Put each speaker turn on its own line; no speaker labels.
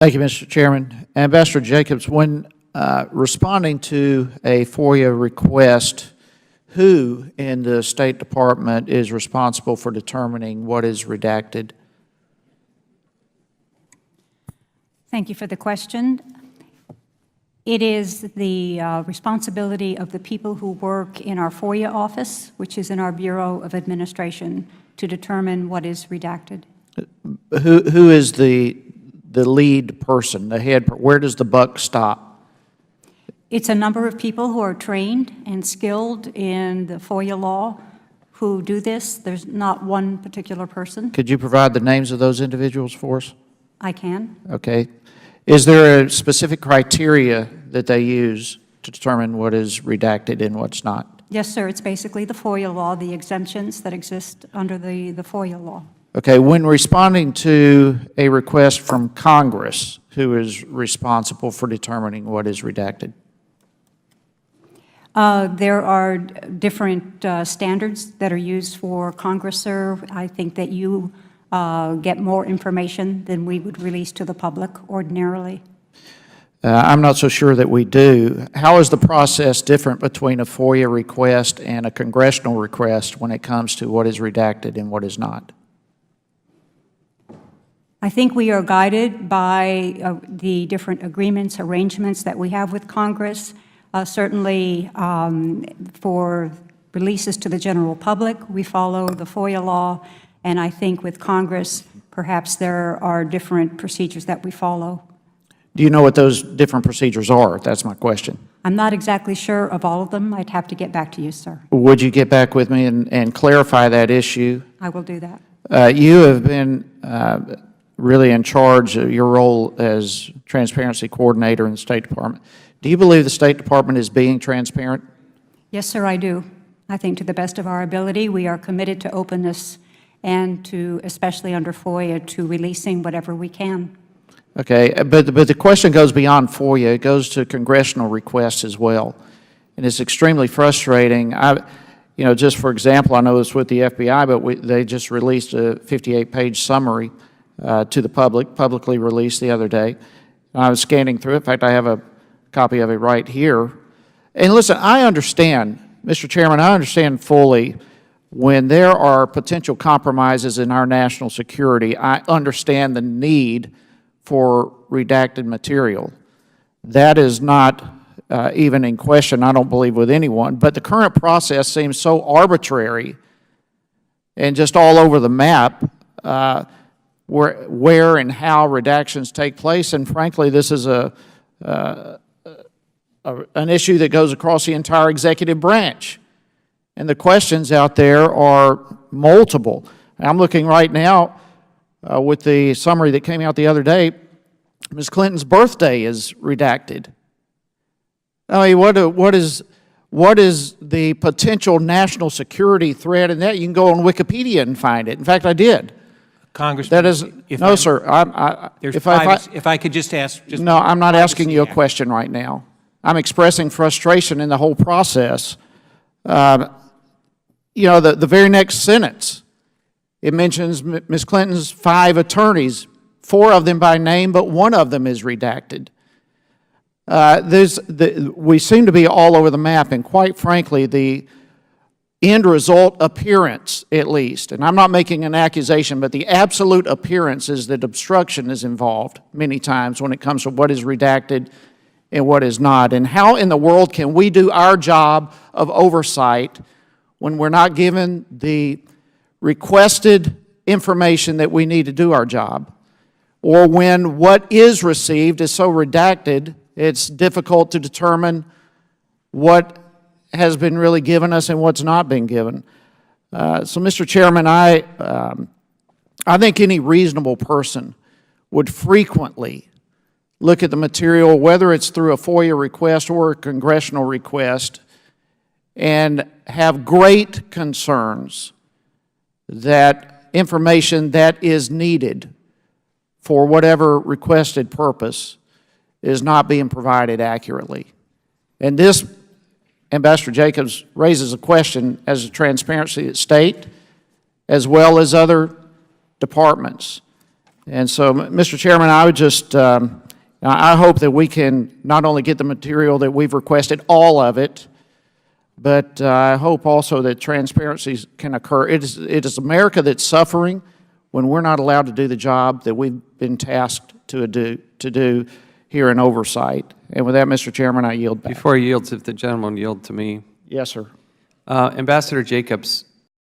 Thank you, Mr. Chairman. Ambassador Jacobs, when responding to a FOIA request, who in the State Department is responsible for determining what is redacted?
Thank you for the question. It is the responsibility of the people who work in our FOIA office, which is in our Bureau of Administration, to determine what is redacted.
Who is the lead person, the head? Where does the buck stop?
It's a number of people who are trained and skilled in the FOIA law who do this. There's not one particular person.
Could you provide the names of those individuals for us?
I can.
Okay. Is there a specific criteria that they use to determine what is redacted and what's not?
Yes, sir. It's basically the FOIA law, the exemptions that exist under the FOIA law.
Okay. When responding to a request from Congress, who is responsible for determining what is redacted?
There are different standards that are used for Congress, sir. I think that you get more information than we would release to the public ordinarily.
I'm not so sure that we do. How is the process different between a FOIA request and a congressional request when it comes to what is redacted and what is not?
I think we are guided by the different agreements, arrangements that we have with Congress. Certainly, for releases to the general public, we follow the FOIA law, and I think with Congress, perhaps there are different procedures that we follow.
Do you know what those different procedures are? That's my question.
I'm not exactly sure of all of them. I'd have to get back to you, sir.
Would you get back with me and clarify that issue?
I will do that.
You have been really in charge of your role as transparency coordinator in the State Department. Do you believe the State Department is being transparent?
Yes, sir, I do. I think to the best of our ability, we are committed to openness and to, especially under FOIA, to releasing whatever we can.
Okay, but the question goes beyond FOIA. It goes to congressional requests as well. And it's extremely frustrating. Just for example, I know it's with the FBI, but they just released a 58-page summary to the public, publicly released the other day. I was scanning through it. In fact, I have a copy of it right here. And listen, I understand, Mr. Chairman, I understand fully when there are potential compromises in our national security, I understand the need for redacted material. That is not even in question, I don't believe, with anyone. But the current process seems so arbitrary and just all over the map where and how redactions take place. And frankly, this is an issue that goes across the entire executive branch. And the questions out there are multiple. I'm looking right now with the summary that came out the other day. Ms. Clinton's birthday is redacted. I mean, what is the potential national security threat in that? You can go on Wikipedia and find it. In fact, I did.
Congressman,
that is no, sir.
If I could just ask.
No, I'm not asking you a question right now. I'm expressing frustration in the whole process. The very next sentence, it mentions Ms. Clinton's 5 attorneys, 4 of them by name, but 1 of them is redacted. We seem to be all over the map, and quite frankly, the end result appearance, at least, and I'm not making an accusation, but the absolute appearance is that obstruction is involved many times when it comes to what is redacted and what is not. And how in the world can we do our job of oversight when we're not given the requested information that we need to do our job? Or when what is received is so redacted, it's difficult to determine what has been really given us and what's not been given. So, Mr. Chairman, I think any reasonable person would frequently look at the material, whether it's through a FOIA request or a congressional request, and have great concerns that information that is needed for whatever requested purpose is not being provided accurately. And this, Ambassador Jacobs, raises a question as to transparency at State as well as other departments. And so, Mr. Chairman, I would just, I hope that we can not only get the material that we've requested, all of it, but I hope also that transparency can occur. It is America that's suffering when we're not allowed to do the job that we've been tasked to do here in Oversight. And with that, Mr. Chairman, I yield back.
Before he yields, if the gentleman yield to me.
Yes, sir.
Ambassador Jacobs,